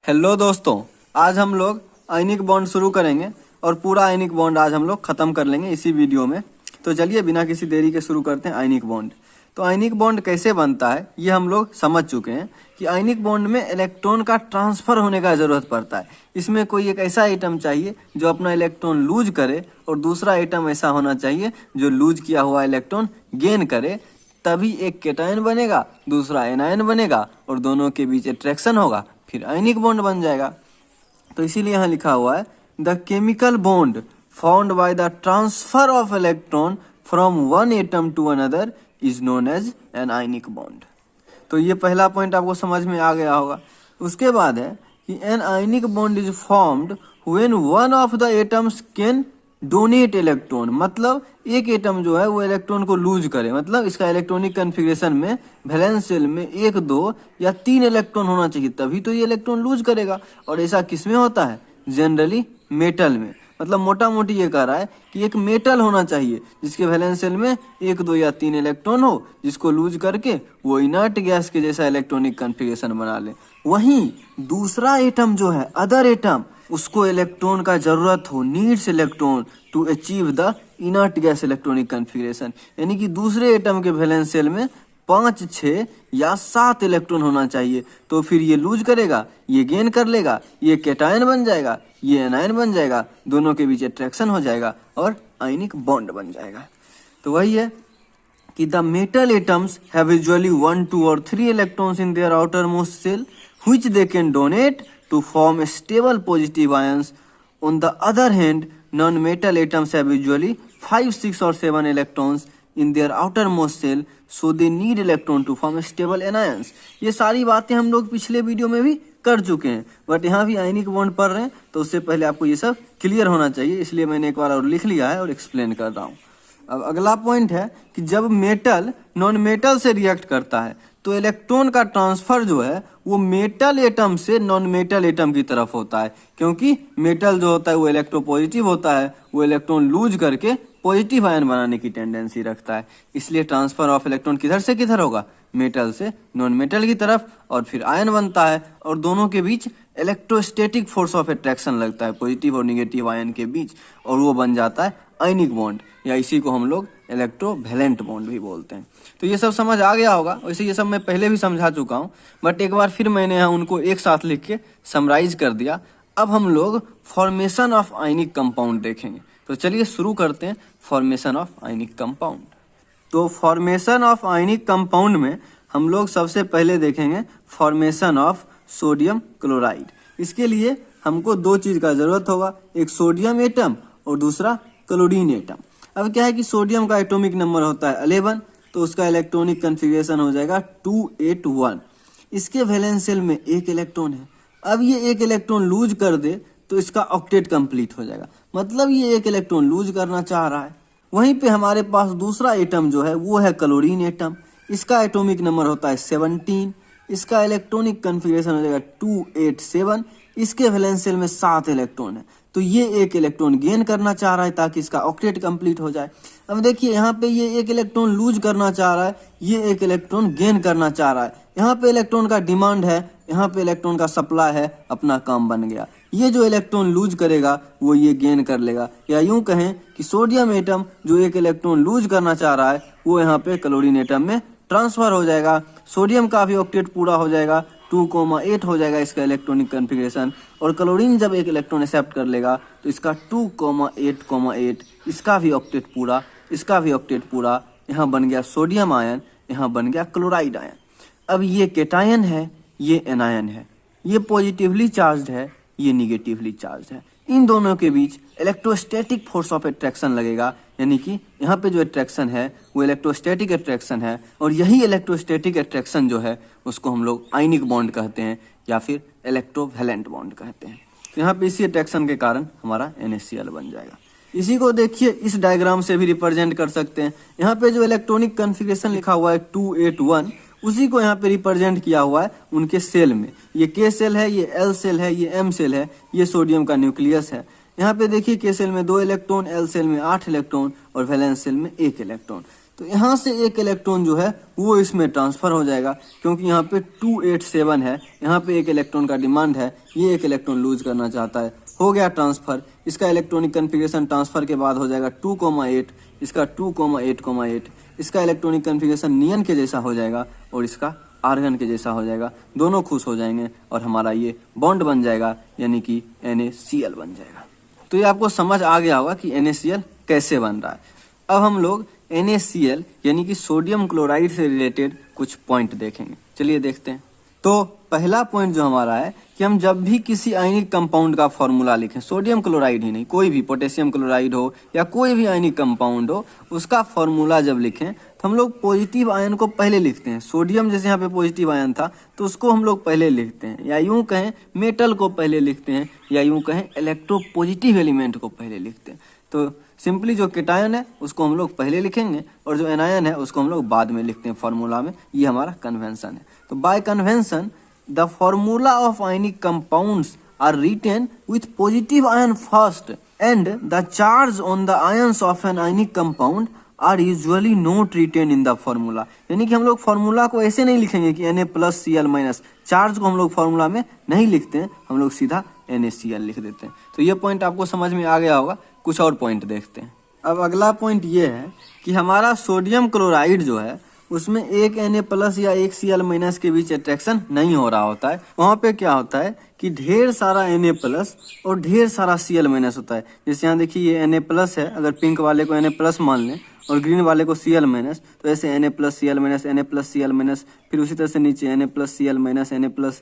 Hello दोस्तों, आज हम लोग आयनिक बॉन्ड शुरू करेंगे और पूरा आयनिक बॉन्ड आज हम लोग खत्म कर लेंगे इसी वीडियो में। तो चलिए बिना किसी देरी के शुरू करते हैं आयनिक बॉन्ड। तो आयनिक बॉन्ड कैसे बनता है ये हम लोग समझ चुके हैं कि आयनिक बॉन्ड में इलेक्ट्रॉन का ट्रांसफर होने का जरूरत पड़ता है। इसमें कोई एक ऐसा आइटम चाहिए जो अपना इलेक्ट्रॉन लूज करे और दूसरा आइटम ऐसा होना चाहिए जो लूज किया हुआ इलेक्ट्रॉन गेन करे, तभी एक केटायन बनेगा, दूसरा एनायन बनेगा और दोनों के बीच अट्रैक्शन होगा, फिर आयनिक बॉन्ड बन जाएगा। तो इसीलिए यहाँ लिखा हुआ है the chemical bond found by the transfer of electron from one atom to another is known as an ionic bond. तो ये पहला पॉइंट आपको समझ में आ गया होगा। उसके बाद है कि N ionic bond is formed when one of the atoms can donate electron, मतलब एक एटम जो है वो इलेक्ट्रॉन को लूज करे, मतलब इसका इलेक्ट्रॉनिक कन्फिग्रेशन में वैलेंस शेल में 1, 2 या 3 इलेक्ट्रॉन होना चाहिए, तभी तो ये इलेक्ट्रॉन लूज करेगा। और ऐसा किसमें होता है? जनरली मेटल में। मतलब मोटा मोटी ये कह रहा है कि एक मेटल होना चाहिए जिसके वैलेंस शेल में 1, 2 या 3 इलेक्ट्रॉन हो, जिसको लूज करके वो इनर्ट गैस के जैसा इलेक्ट्रॉनिक कन्फिग्रेशन बना ले। वहीं दूसरा एटम जो है, अदर एटम, उसको इलेक्ट्रॉन का जरूरत हो, needs electron to achieve the inert gas electronic configuration, यानी कि दूसरे एटम के वैलेंस शेल में 5, 6 या 7 इलेक्ट्रॉन होना चाहिए, तो फिर ये लूज करेगा, ये गेन कर लेगा, ये केटायन बन जाएगा, ये एनायन बन जाएगा, दोनों के बीच अट्रैक्शन हो जाएगा और आयनिक बॉन्ड बन जाएगा। तो वही है कि the metal atoms have usually 1, 2 और 3 electrons in their outer most shell which they can donate to form stable positive ions. On the other hand, non-metal atoms have usually 5, 6 or 7 electrons in their outermost shell, so they need electron to form stable anions. ये सारी बातें हम लोग पिछले video में भी कर चुके हैं, बट यहाँ भी आयनिक बॉन्ड पढ़ रहे हैं तो उससे पहले आपको ये सब क्लियर होना चाहिए, इसलिए मैंने एक बार और लिख लिया है और एक्सप्लेन कर रहा हूँ। अब अगला पॉइंट है कि जब मेटल नॉन मेटल से रिएक्ट करता है तो इलेक्ट्रॉन का ट्रांसफर जो है वो मेटल एटम से नॉन मेटल एटम की तरफ होता है, क्योंकि मेटल जो होता है वो इलेक्ट्रोपॉजिटिव होता है, वो इलेक्ट्रॉन लूज करके पॉजिटिव आयन बनाने की टेंडेंसी रखता है। इसलिए ट्रांसफर ऑफ इलेक्ट्रॉन किधर से किधर होगा? मेटल से नॉन मेटल की तरफ, और फिर आयन बनता है और दोनों के बीच इलेक्ट्रोस्टैटिक फोर्स ऑफ अट्रैक्शन लगता है पॉजिटिव और निगेटिव आयन के बीच, और वो बन जाता है आयनिक बॉन्ड, या इसी को हम लोग इलेक्ट्रोवैलेंट बॉन्ड भी बोलते हैं। तो ये सब समझ आ गया होगा। वैसे ये सब मैं पहले भी समझा चुका हूँ, बट एक बार फिर मैंने यहाँ उनको एक साथ लिख के समराइज कर दिया। अब हम लोग फॉर्मेशन ऑफ आयनिक कंपाउंड देखेंगे। तो चलिए शुरू करते हैं फॉर्मेशन ऑफ आयनिक कंपाउंड। तो फॉर्मेशन ऑफ आयनिक कंपाउंड में हम लोग सबसे पहले देखेंगे फॉर्मेशन ऑफ सोडियम क्लोराइड। इसके लिए हमको 2 चीज का जरूरत होगा, एक सोडियम एटम और दूसरा क्लोरीन एटम। अब क्या है कि सोडियम का एटॉमिक नंबर होता है 11, तो उसका इलेक्ट्रॉनिक कन्फिग्रेशन हो जाएगा 281। इसके वैलेंस शेल में 1 इलेक्ट्रॉन है। अब ये 1 इलेक्ट्रॉन लूज कर दे तो इसका ऑक्टेट कंप्लीट हो जाएगा, मतलब ये 1 इलेक्ट्रॉन लूज करना चाह रहा है। वहीं पे हमारे पास दूसरा एटम जो है वो है क्लोरीन एटम। इसका एटॉमिक नंबर होता है 17, इसका इलेक्ट्रॉनिक कन्फिग्रेशन हो जाएगा 287। इसके वैलेंस शेल में 7 इलेक्ट्रॉन है, तो ये 1 इलेक्ट्रॉन गेन करना चाह रहा है ताकि इसका ऑक्टेट कंप्लीट हो जाए। अब देखिए यहाँ पे ये 1 इलेक्ट्रॉन लूज करना चाह रहा है, ये 1 इलेक्ट्रॉन गेन करना चाह रहा है। यहाँ पे इलेक्ट्रॉन का डिमांड है, यहाँ पे इलेक्ट्रॉन का सप्लाई है, अपना काम बन गया। ये जो इलेक्ट्रॉन लूज करेगा वो ये गेन कर लेगा, या यूं कहें कि सोडियम एटम जो 1 इलेक्ट्रॉन लूज करना चाह रहा है वो यहाँ पे क्लोरीन एटम में ट्रांसफर हो जाएगा। सोडियम का भी ऑक्टेट पूरा हो जाएगा, 2,8 हो जाएगा इसका इलेक्ट्रॉनिक कन्फिग्रेशन, और क्लोरीन जब 1 इलेक्ट्रॉन एक्सेप्ट कर लेगा तो इसका 2,8,8 इसका भी ऑक्टेट पूरा, इसका भी ऑक्टेट पूरा। यहाँ बन गया सोडियम आयन, यहाँ बन गया क्लोराइड आयन। अब ये केटायन है, ये एनायन है, ये पॉजिटिवली चार्ज्ड है, ये निगेटिवली चार्ज है। इन दोनों के बीच इलेक्ट्रोस्टैटिक फोर्स ऑफ अट्रैक्शन लगेगा, यानी कि यहाँ पे जो अट्रैक्शन है वो इलेक्ट्रोस्टैटिक अट्रैक्शन है, और यही इलेक्ट्रोस्टैटिक अट्रैक्शन जो है उसको हम लोग आयनिक बॉन्ड कहते हैं या फिर इलेक्ट्रोवैलेंट बॉन्ड कहते हैं। तो यहाँ पे इसी अट्रैक्शन के कारण हमारा NaCl बन जाएगा। इसी को देखिए इस डायग्राम से भी रिप्रेजेंट कर सकते हैं। यहाँ पे जो इलेक्ट्रॉनिक कन्फिग्रेशन लिखा हुआ है 281, उसी को यहाँ पे रिप्रेजेंट किया हुआ है उनके सेल में। ये K सेल है, ये L सेल है, ये M सेल है, ये सोडियम का न्यूक्लियस है। यहाँ पे देखिए K सेल में 2 इलेक्ट्रॉन, L सेल में 8 इलेक्ट्रॉन और वैलेंस सेल में 1 इलेक्ट्रॉन। तो यहाँ से एक इलेक्ट्रॉन जो है वो इसमें ट्रांसफर हो जाएगा, क्योंकि यहाँ पे 287 है, यहाँ पे एक इलेक्ट्रॉन का डिमांड है, ये एक इलेक्ट्रॉन लूज करना चाहता है, हो गया ट्रांसफर। इसका इलेक्ट्रॉनिक कन्फिगरेशन ट्रांसफर के बाद हो जाएगा 2,8, इसका 2,8,8, इसका इलेक्ट्रॉनिक कन्फिगरेशन नियन के जैसा हो जाएगा और इसका आर्गन के जैसा हो जाएगा, दोनों खुश हो जाएंगे और हमारा ये बॉन्ड बन जाएगा, यानी कि NaCl बन जाएगा। तो ये आपको समझ आ गया होगा कि NaCl कैसे बन रहा है। अब हम लोग NaCl यानी कि सोडियम क्लोराइड से रिलेटेड कुछ पॉइंट देखेंगे, चलिए देखते हैं। तो पहला पॉइंट जो हमारा है कि हम जब भी किसी आयनिक कंपाउंड का फॉर्मूला लिखें, सोडियम क्लोराइड ही नहीं, कोई भी पोटेशियम क्लोराइड हो या कोई भी आयनिक कंपाउंड हो, उसका फॉर्मूला जब लिखें तो हम लोग पॉजिटिव आयन को पहले लिखते हैं। सोडियम जैसे यहाँ पे पॉजिटिव आयन था तो उसको हम लोग पहले लिखते हैं, या यूं कहें मेटल को पहले लिखते हैं, या यूं कहें इलेक्ट्रोपॉजिटिव एलिमेंट को पहले लिखते हैं। तो सिंपली जो केटायन है उसको हम लोग पहले लिखेंगे और जो एनायन है उसको हम लोग बाद में लिखते हैं फॉर्मूला में। ये हमारा कन्वेंशन है। तो by convention the formula of ionic compounds are written with positive ion first and the charge on the ions of an ionic compound are usually not written in the formula. यानी कि हम लोग formula को ऐसे नहीं लिखेंगे कि Na+Cl-, charge को हम लोग फॉर्मूला में नहीं लिखते हैं, हम लोग सीधा NaCl लिख देते हैं। तो ये पॉइंट आपको समझ में आ गया होगा। कुछ और पॉइंट देखते हैं। अब अगला पॉइंट ये है कि हमारा सोडियम क्लोराइड जो है उसमें एक Na+ या एक Cl- के बीच अट्रैक्शन नहीं हो रहा होता है। वहाँ पे क्या होता है कि ढेर सारा Na+ और ढेर सारा Cl- होता है। जैसे यहाँ देखिए ये Na+ है, अगर पिंक वाले को Na+ मान लें और ग्रीन वाले को Cl-, तो ऐसे Na+, Cl-, Na+, Cl-, फिर उसी तरह से नीचे Na+, Cl-, Na+, Cl-,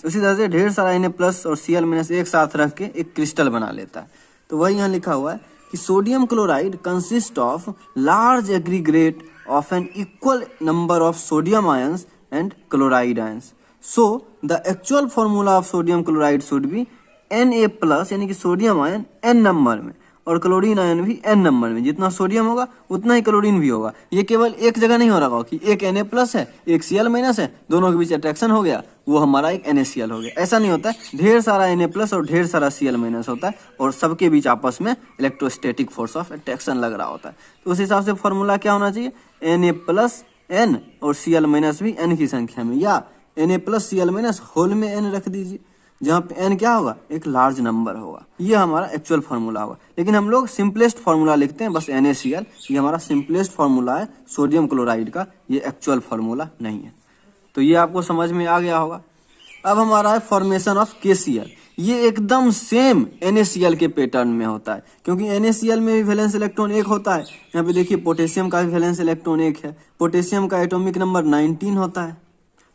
उसी तरह से ढेर सारा Na+ और Cl- एक साथ रख के एक क्रिस्टल बना लेता है। तो वही यहाँ लिखा हुआ है कि sodium chloride consist of large aggregate of an equal number of sodium ions and chloride ions. So the actual formula of sodium chloride should be Na+, यानी कि सोडियम आयन n नंबर में और क्लोरीन आयन भी n number में। जितना sodium होगा उतना ही chlorine भी होगा। ये केवल एक जगह नहीं हो रहा कि एक Na+ है एक Cl- है, दोनों के बीच अट्रैक्शन हो गया, वो हमारा एक NaCl हो गया। ऐसा नहीं होता है, ढेर सारा Na+ और ढेर सारा Cl- होता है और सबके बीच आपस में इलेक्ट्रोस्टैटिक फोर्स ऑफ अट्रैक्शन लग रहा होता है। तो उस हिसाब से फॉर्मूला क्या होना चाहिए, Na+ n और Cl- भी n की संख्या में, या Na+ Cl- होल में n रख दीजिए, जहाँ पे n क्या होगा, एक लार्ज नंबर होगा। ये हमारा एक्चुअल फार्मूला होगा। लेकिन हम लोग सिंपलेस्ट फार्मूला लिखते हैं बस NaCl, ये हमारा सिंपलेस्ट फार्मूला है सोडियम क्लोराइड का, ये एक्चुअल फार्मूला नहीं है। तो ये आपको समझ में आ गया होगा। अब हमारा है फॉर्मेशन ऑफ KCl। ये एकदम सेम NaCl के पैटर्न में होता है, क्योंकि NaCl में भी वैलेंस इलेक्ट्रॉन एक होता है। यहाँ पे देखिए पोटेशियम का भी वैलेंस इलेक्ट्रॉन एक है, पोटेशियम का एटॉमिक नंबर 19 होता है।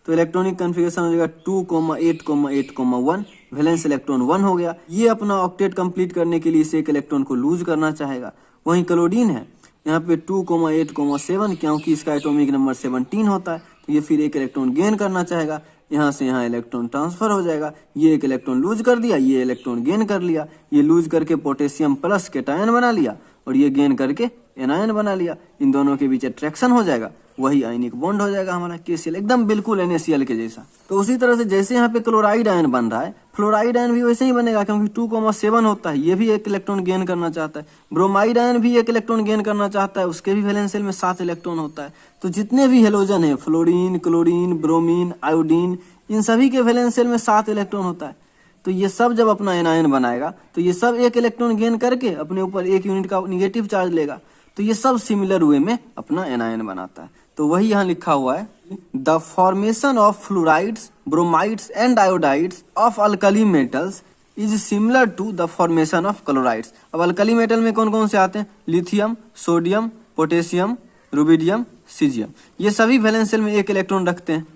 तो इलेक्ट्रॉनिक कन्फिगरेशन हो जाएगा 2,8,8,1, वैलेंस इलेक्ट्रॉन 1 हो गया। ये अपना ऑक्टेट कंप्लीट करने के लिए इसे एक इलेक्ट्रॉन को लूज करना चाहेगा। वहीं क्लोरीन है यहाँ पे 2,8,7, क्योंकि इसका एटॉमिक नंबर 17 होता है, तो ये फिर एक इलेक्ट्रॉन गेन करना चाहेगा। यहाँ से यहाँ इलेक्ट्रॉन ट्रांसफर हो जाएगा, ये एक इलेक्ट्रॉन लूज कर दिया, ये इलेक्ट्रॉन गेन कर लिया, ये लूज करके पोटेशियम प्लस केटायन बना लिया और ये गेन करके एनायन बना लिया। इन दोनों के बीच अट्रैक्शन हो जाएगा, वही आयनिक बॉन्ड हो जाएगा हमारा KCl, एकदम बिल्कुल NaCl के जैसा। तो उसी तरह से जैसे यहाँ पे क्लोराइड आयन बन रहा है, फ्लोराइड आयन भी वैसे ही बनेगा, क्योंकि 2,7 होता है, ये भी एक इलेक्ट्रॉन गेन करना चाहता है। ब्रोमाइड आयन भी एक इलेक्ट्रॉन गेन करना चाहता है, उसके भी वैलेंस शेल में 7 इलेक्ट्रॉन होता है। तो जितने भी हेलोजन है, फ्लोरीन, क्लोरीन, ब्रोमीन, आयोडीन, इन सभी के वैलेंस शेल में 7 इलेक्ट्रॉन होता है। तो ये सब जब अपना एनायन बनाएगा तो ये सब एक इलेक्ट्रॉन गेन करके अपने ऊपर 1 यूनिट का निगेटिव चार्ज लेगा। तो ये सब सिमिलर वे में अपना एनायन बनाता है। तो वही यहाँ लिखा हुआ है, the formation of fluorides, bromides and iodides of alkali metals is similar to the formation of chlorides. अब अल्कली मेटल में कौन कौन से आते हैं, lithium, sodium, potassium, rubidium, caesium. ये सभी वैलेंस शेल में 1 इलेक्ट्रॉन रखते हैं।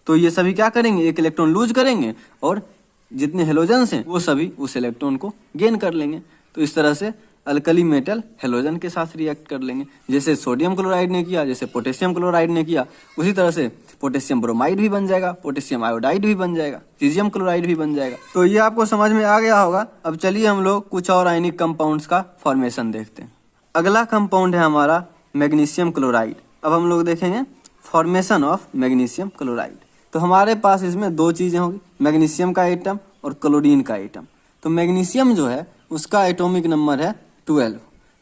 तो ये सभी क्या करेंगे, 1 इलेक्ट्रॉन लूज करेंगे और जितने हेलोजन्स हैं वो सभी उस इलेक्ट्रॉन को गेन कर लेंगे। तो इस तरह से अल्कली मेटल हेलोजन के साथ रिएक्ट कर लेंगे, जैसे सोडियम क्लोराइड ने किया, जैसे पोटेशियम क्लोराइड ने किया, उसी तरह से पोटेशियम ब्रोमाइड भी बन जाएगा, पोटेशियम आयोडाइड भी बन जाएगा, सीजियम क्लोराइड भी बन जाएगा। तो ये आपको समझ में आ गया होगा। अब चलिए हम लोग कुछ और आयनिक कंपाउंड्स का फॉर्मेशन देखते हैं। अगला कंपाउंड है हमारा मैग्नीशियम क्लोराइड। अब हम लोग देखेंगे फॉर्मेशन ऑफ मैग्नीशियम क्लोराइड। तो हमारे पास इसमें 2 चीजें होगी, मैग्नीशियम का एटम और क्लोरीन का एटम। तो मैग्नीशियम जो है उसका एटॉमिक नंबर है 12।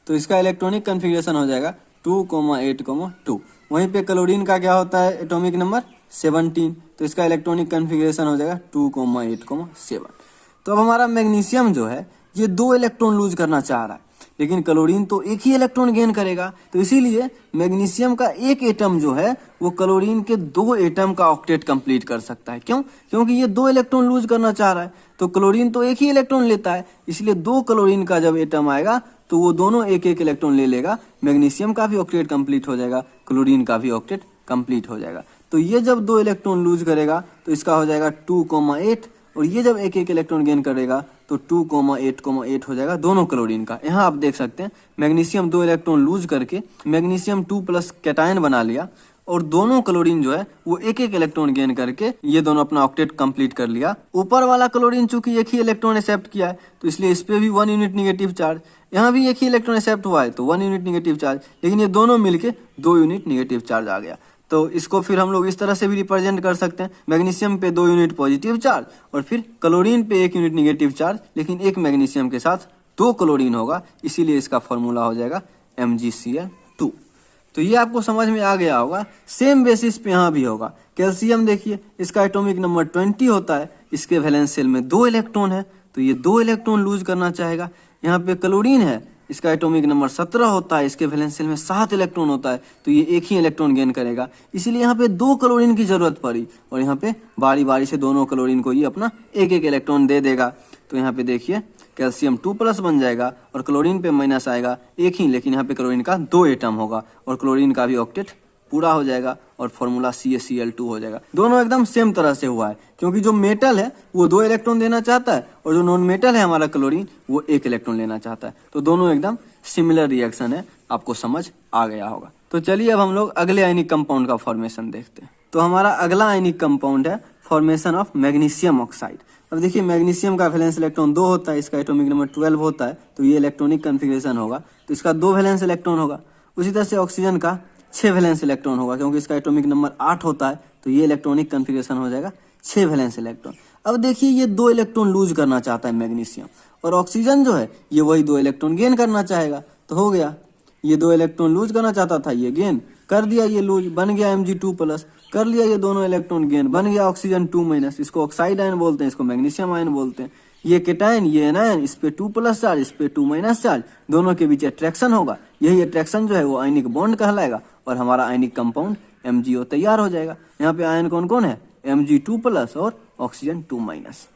तो इसका इलेक्ट्रॉनिक कन्फिग्रेशन हो जाएगा 2,8,2। वहीं पे क्लोरीन का क्या होता है एटॉमिक नंबर 17, तो इसका इलेक्ट्रॉनिक कन्फिग्रेशन हो जाएगा 2,8,7। तो अब हमारा मैग्नीशियम जो है ये 2 इलेक्ट्रॉन लूज करना चाह रहा है, लेकिन क्लोरीन तो एक ही इलेक्ट्रॉन गेन करेगा। तो इसीलिए मैग्नीशियम का एक एटम जो है वो क्लोरीन के 2 एटम का ऑक्टेट कंप्लीट कर सकता है। क्यों? क्योंकि ये 2 इलेक्ट्रॉन लूज करना चाह रहा है, तो क्लोरीन तो एक ही इलेक्ट्रॉन लेता है, इसलिए 2 क्लोरीन का जब एटम आएगा तो वो दोनों एक एक इलेक्ट्रॉन ले लेगा। मैग्नीशियम का भी ऑक्टेट कंप्लीट हो जाएगा, क्लोरीन का भी ऑक्टेट कंप्लीट हो जाएगा। तो ये जब 2 इलेक्ट्रॉन लूज करेगा तो इसका हो जाएगा 2,8, और ये जब एक एक इलेक्ट्रॉन गेन करेगा तो 2,8,8 हो जाएगा दोनों क्लोरीन का। यहाँ आप देख सकते हैं मैग्नीशियम 2 इलेक्ट्रॉन लूज करके मैग्नीशियम 2+ कैटायन बना लिया, और दोनों क्लोरीन जो है वो एक एक इलेक्ट्रॉन गेन करके ये दोनों अपना ऑक्टेट कंप्लीट कर लिया। ऊपर वाला क्लोरीन चूंकि एक ही इलेक्ट्रॉन एक्सेप्ट किया है तो इसलिए इस पे भी 1 यूनिट निगेटिव चार्ज, यहाँ भी एक ही इलेक्ट्रॉन एक्सेप्ट हुआ है तो 1 यूनिट निगेटिव चार्ज, लेकिन ये दोनों मिलके 2 यूनिट निगेटिव चार्ज आ गया। तो इसको फिर हम लोग इस तरह से भी रिप्रेजेंट कर सकते हैं, मैग्नीशियम पे 2 यूनिट पॉजिटिव चार्ज और फिर क्लोरीन पे 1 यूनिट निगेटिव चार्ज, लेकिन एक मैग्नीशियम के साथ 2 क्लोरीन होगा, इसीलिए इसका फॉर्मूला हो जाएगा MgCl2। तो ये आपको समझ में आ गया होगा। सेम बेसिस पे यहाँ भी होगा। कैल्शियम देखिए इसका एटॉमिक नंबर 20 होता है, इसके वैलेंस शेल में 2 इलेक्ट्रॉन है तो ये 2 इलेक्ट्रॉन लूज करना चाहेगा। यहाँ पे क्लोरीन है, इसका एटॉमिक नंबर 17 होता है, इसके वैलेंस शेल में 7 इलेक्ट्रॉन होता है तो ये एक ही इलेक्ट्रॉन गेन करेगा, इसीलिए यहाँ पे 2 क्लोरीन की जरूरत पड़ी, और यहाँ पे बारी बारी से दोनों क्लोरीन को ये अपना एक एक इलेक्ट्रॉन दे देगा। तो यहाँ पे देखिए कैल्शियम 2+ बन जाएगा और क्लोरीन पे माइनस आएगा एक ही, लेकिन यहाँ पे क्लोरीन का 2 एटम होगा और क्लोरीन का भी ऑक्टेट पूरा हो जाएगा और फॉर्मूला CaCl2 हो जाएगा। दोनों एकदम सेम तरह से हुआ है, क्योंकि जो मेटल है वो 2 इलेक्ट्रॉन देना चाहता है और जो नॉन मेटल है हमारा क्लोरीन वो 1 इलेक्ट्रॉन लेना चाहता है। तो दोनों एकदम सिमिलर रिएक्शन है, आपको समझ आ गया होगा। तो चलिए अब हम लोग अगले आयनिक कंपाउंड का फॉर्मेशन देखते हैं। तो हमारा अगला आयनिक कंपाउंड है फॉर्मेशन ऑफ मैग्नीशियम ऑक्साइड। अब देखिए मैग्नीशियम का वैलेंस इलेक्ट्रॉन 2 होता है, इसका एटॉमिक नंबर 12 होता है, तो ये इलेक्ट्रॉनिक कन्फिग्रेशन होगा, तो इसका 2 वैलेंस इलेक्ट्रॉन होगा। उसी तरह से ऑक्सीजन का 6 वैलेंस इलेक्ट्रॉन होगा, क्योंकि इसका एटॉमिक नंबर 8 होता है, तो ये इलेक्ट्रॉनिक कन्फिग्रेशन हो जाएगा 6 वैलेंस इलेक्ट्रॉन। अब देखिए ये 2 इलेक्ट्रॉन लूज करना चाहता है मैग्नीशियम, और ऑक्सीजन जो है ये वही 2 इलेक्ट्रॉन गेन करना चाहेगा। तो हो गया, ये 2 इलेक्ट्रॉन लूज करना चाहता था, ये गेन कर दिया, ये लूज बन गया Mg2+, कर लिया ये दोनों इलेक्ट्रॉन गेन, बन गया ऑक्सीजन 2-, इसको ऑक्साइड आयन बोलते हैं, इसको मैग्नीशियम आयन बोलते हैं। ये कैटायन ये एनायन, इस पे 2+ चार्ज, इस पे 2- चार्ज, दोनों के बीच अट्रैक्शन होगा, यही अट्रैक्शन जो है वो आयनिक बॉन्ड कहलाएगा और हमारा आयनिक कंपाउंड MgO तैयार हो जाएगा। यहाँ पे आयन कौन कौन है? Mg2+ और ऑक्सीजन 2-।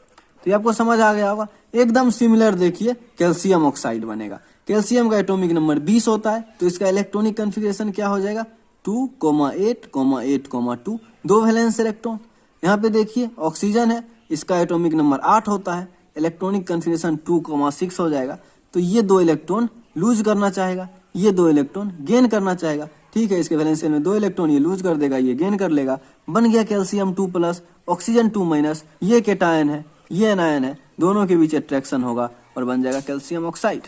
तो ये आपको समझ आ गया होगा। एकदम सिमिलर देखिए कैल्शियम ऑक्साइड बनेगा। कैल्शियम का एटॉमिक नंबर 20 होता है, तो इसका इलेक्ट्रॉनिक कन्फिग्रेशन क्या हो जाएगा? 2,8,8,2, 2 वैलेंस इलेक्ट्रॉन। यहाँ पे देखिए ऑक्सीजन है, इसका एटॉमिक नंबर 8 होता है, इलेक्ट्रॉनिक कन्फिग्रेशन 2,6 हो जाएगा। तो ये 2 इलेक्ट्रॉन लूज करना चाहेगा, ये 2 इलेक्ट्रॉन गेन करना चाहेगा। ठीक है, इसके वैलेंस शेल में 2 इलेक्ट्रॉन ये लूज कर देगा, ये गेन कर लेगा, बन गया कैल्शियम 2+, ऑक्सीजन 2-। ये कैटायन है, ये एनायन है, दोनों के बीच अट्रैक्शन होगा और बन जाएगा कैल्शियम ऑक्साइड।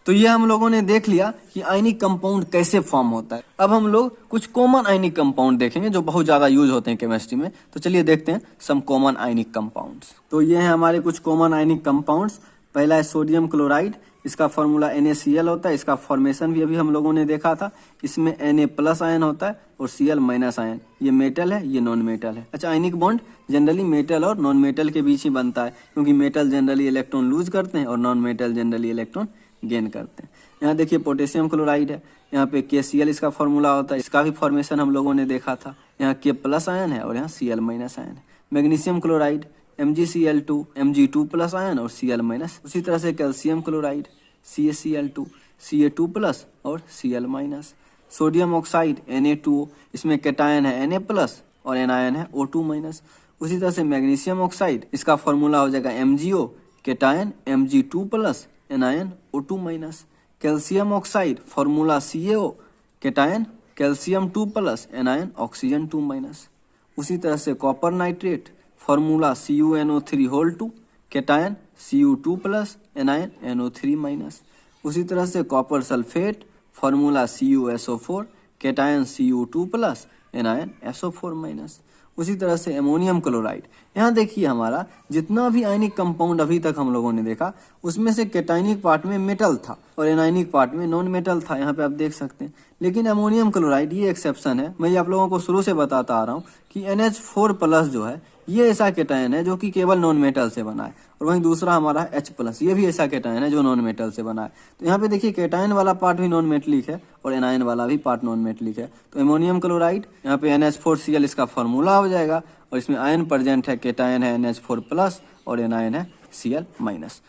तो ये हम लोगों ने देख लिया कि आयनिक कंपाउंड कैसे फॉर्म होता है। अब हम लोग कुछ कॉमन आयनिक कंपाउंड देखेंगे जो बहुत ज्यादा यूज होते हैं केमिस्ट्री में। तो चलिए देखते हैं सम कॉमन आयनिक कंपाउंड्स। तो ये हैं हमारे कुछ कॉमन आयनिक कंपाउंड्स। पहला है सोडियम क्लोराइड, इसका फॉर्मूला NaCl होता है। इसका फॉर्मेशन भी अभी हम लोगों ने देखा था, इसमें Na+ आयन होता है और Cl- आयन। ये मेटल है, ये नॉन मेटल है। अच्छा, आयनिक बॉन्ड जनरली मेटल और नॉन मेटल के बीच ही बनता है, क्योंकि मेटल जनरली इलेक्ट्रॉन लूज करते हैं और non metal generally electron gain करते हैं। यहाँ देखिए पोटेशियम क्लोराइड है, यहाँ पे KCl इसका फॉर्मूला होता है, इसका भी फॉर्मेशन हम लोगों ने देखा था। यहाँ K+ आयन है और यहाँ Cl- आयन है। Magnesium chloride MgCl2, Mg2+ ion और Cl-। उसी तरह से कैल्शियम क्लोराइड CaCl2, Ca2+ और Cl-। सोडियम ऑक्साइड Na2O, इसमें कैटायन है Na+ और एनायन है O2-। उसी तरह से मैग्नीशियम ऑक्साइड, इसका फॉर्मूला हो जाएगा MgO, cation Mg2+, anion O2-। Calcium oxide formula CaO, cation calcium 2+, anion oxygen 2-। उसी तरह से copper nitrate formula CuNO3(2), cation Cu2+, anion NO3-। उसी तरह से copper sulphate formula CuSO4, cation Cu2+, anion SO4-। उसी तरह से अमोनियम क्लोराइड। यहाँ देखिए हमारा जितना भी आयनिक कंपाउंड अभी तक हम लोगों ने देखा उसमें से कैटायनिक पार्ट में मेटल था और एनायनिक पार्ट में नॉन मेटल था, यहाँ पे आप देख सकते हैं। लेकिन अमोनियम क्लोराइड ये एक्सेप्शन है। मैं आप लोगों को शुरू से बताता आ रहा हूँ कि NH4+ जो है ये ऐसा कैटायन है जो कि केवल नॉन मेटल से बना है, और वहीं दूसरा हमारा H+ ये भी ऐसा कैटायन है जो नॉन मेटल से बना है। तो यहाँ पे देखिए कैटायन वाला पार्ट भी नॉन मेटलिक है और एनायन वाला भी पार्ट नॉन मेटलिक है। तो अमोनियम क्लोराइड यहाँ पे NH4Cl इसका फॉर्मूला हो जाएगा, और इसमें आयन प्रेजेंट है, कैटायन है NH4+ और एनायन है Cl-।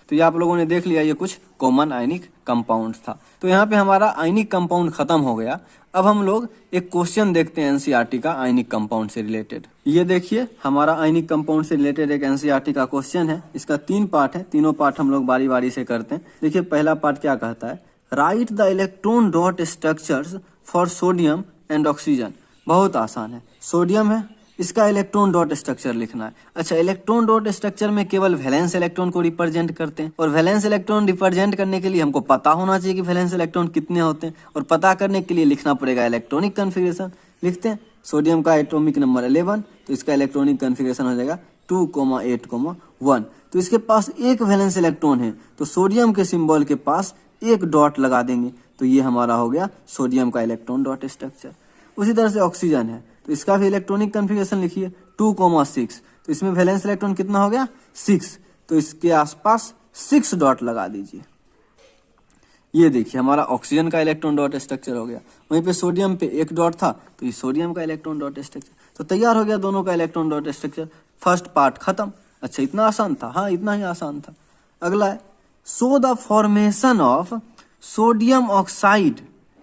तो ये आप लोगों ने देख लिया, ये कुछ कॉमन आयनिक कंपाउंड था। तो यहाँ पे हमारा आयनिक कंपाउंड खत्म हो गया। अब हम लोग एक क्वेश्चन देखते हैं एनसीईआरटी का आयनिक कंपाउंड से रिलेटेड। ये देखिए हमारा आयनिक कंपाउंड से रिलेटेड एक एनसीईआरटी का क्वेश्चन है। इसका 3 पार्ट है, तीनों पार्ट हम लोग बारी बारी से करते हैं। देखिए पहला पार्ट क्या कहता है, right the electron dot structures for sodium and oxygen. बहुत आसान है, सोडियम है, इसका इलेक्ट्रॉन डॉट स्ट्रक्चर लिखना है। अच्छा, इलेक्ट्रॉन डॉट स्ट्रक्चर में केवल वैलेंस इलेक्ट्रॉन को रिप्रेजेंट करते हैं, और वैलेंस इलेक्ट्रॉन रिप्रेजेंट करने के लिए हमको पता होना चाहिए कि वैलेंस इलेक्ट्रॉन कितने होते हैं, और पता करने के लिए लिखना पड़ेगा इलेक्ट्रॉनिक कन्फिगरेशन। लिखते हैं सोडियम का एटॉमिक नंबर 11, तो इसका इलेक्ट्रॉनिक कन्फिगरेशन हो जाएगा 2,8,1। तो इसके पास एक वैलेंस इलेक्ट्रॉन है, तो सोडियम के सिंबल के पास एक डॉट लगा देंगे, तो ये हमारा हो गया सोडियम का इलेक्ट्रॉन डॉट स्ट्रक्चर। उसी तरह से ऑक्सीजन है, तो इसका भी इलेक्ट्रॉनिक कन्फिगरेशन लिखिए 2,6। तो इसमें वैलेंस इलेक्ट्रॉन कितना हो गया 6, तो इसके आसपास 6 डॉट लगा दीजिए। ये देखिए हमारा ऑक्सीजन का इलेक्ट्रॉन डॉट स्ट्रक्चर हो गया। वहीं पे सोडियम पे एक डॉट था, तो ये सोडियम का इलेक्ट्रॉन डॉट स्ट्रक्चर। तो तैयार हो गया दोनों का electron dot structure. First part खत्म। अच्छा, इतना आसान था? हाँ, इतना ही आसान था। अगला है show the formation of sodium oxide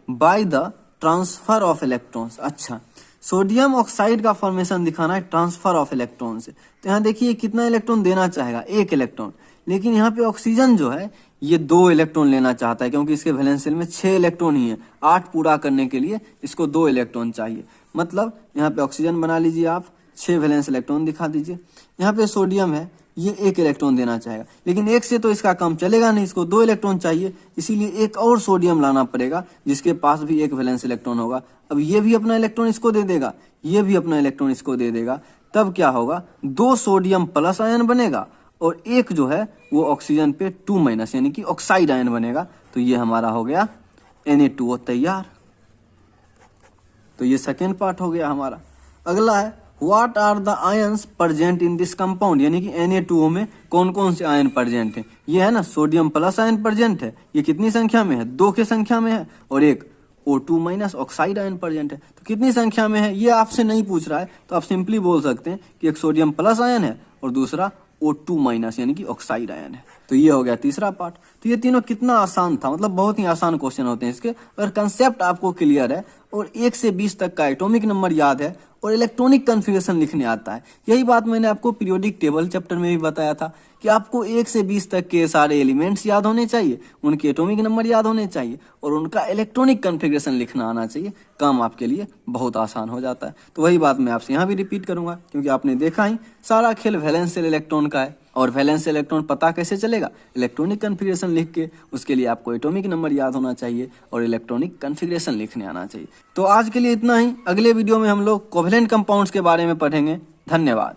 bye the transfer of electrons. अच्छा, सोडियम ऑक्साइड का फॉर्मेशन दिखाना है ट्रांसफर ऑफ इलेक्ट्रॉन से। तो यहाँ देखिए कितना इलेक्ट्रॉन देना चाहेगा, 1 इलेक्ट्रॉन। लेकिन यहाँ पे ऑक्सीजन जो है ये 2 इलेक्ट्रॉन लेना चाहता है, क्योंकि इसके वैलेंस शेल में 6 इलेक्ट्रॉन ही है। 8 पूरा करने के लिए इसको 2 इलेक्ट्रॉन चाहिए। मतलब यहाँ पे ऑक्सीजन बना लीजिए आप, 6 वैलेंस इलेक्ट्रॉन दिखा दीजिए। यहाँ पे सोडियम है, ये 1 इलेक्ट्रॉन देना चाहेगा, लेकिन 1 से तो इसका काम चलेगा नहीं, इसको 2 इलेक्ट्रॉन चाहिए। इसीलिए एक और सोडियम लाना पड़ेगा जिसके पास भी 1 वैलेंस इलेक्ट्रॉन होगा। अब ये भी अपना इलेक्ट्रॉन इसको दे देगा, ये भी अपना इलेक्ट्रॉन इसको दे देगा। तब क्या होगा, 2 सोडियम प्लस आयन बनेगा, और एक जो है वो ऑक्सीजन पे 2- यानी कि ऑक्साइड आयन बनेगा। तो ये हमारा हो गया Na2O तैयार। तो ये सेकेंड पार्ट हो गया हमारा। अगला है what are the ions present in this compound, यानी कि Na2O में कौन कौन से आयन प्रेजेंट है। ये है ना सोडियम प्लस आयन प्रेजेंट है, ये कितनी संख्या में है, 2 की संख्या में है, और एक O2- ऑक्साइड आयन प्रेजेंट है। तो कितनी संख्या में है ये आपसे नहीं पूछ रहा है, तो आप सिंपली बोल सकते हैं कि एक सोडियम प्लस आयन है और दूसरा O2- यानी कि ऑक्साइड आयन है। तो ये हो गया तीसरा पार्ट। तो ये तीनों कितना आसान था, मतलब बहुत ही आसान क्वेश्चन होते हैं इसके। अगर कंसेप्ट आपको क्लियर है और 1 से 20 तक का एटॉमिक नंबर याद है और इलेक्ट्रॉनिक कन्फिगरेशन लिखने आता है, यही बात मैंने आपको पीरियोडिक टेबल चैप्टर में भी बताया था कि आपको 1 से 20 तक के सारे एलिमेंट्स याद होने चाहिए, उनके एटॉमिक नंबर याद होने चाहिए और उनका इलेक्ट्रॉनिक कन्फिगरेशन लिखना आना चाहिए। काम आपके लिए बहुत आसान हो जाता है। तो वही बात मैं आपसे यहाँ भी रिपीट करूंगा, क्योंकि आपने देखा ही सारा खेल वैलेंस इलेक्ट्रॉन का है। और वैलेंस इलेक्ट्रॉन पता कैसे चलेगा, इलेक्ट्रॉनिक कन्फिगरेशन लिख के। उसके लिए आपको एटॉमिक नंबर याद होना चाहिए और इलेक्ट्रॉनिक कन्फिगरेशन लिखने आना चाहिए। तो आज के लिए इतना ही। अगले वीडियो में हम लोग कोवेलेंट कंपाउंड्स के बारे में पढ़ेंगे। धन्यवाद।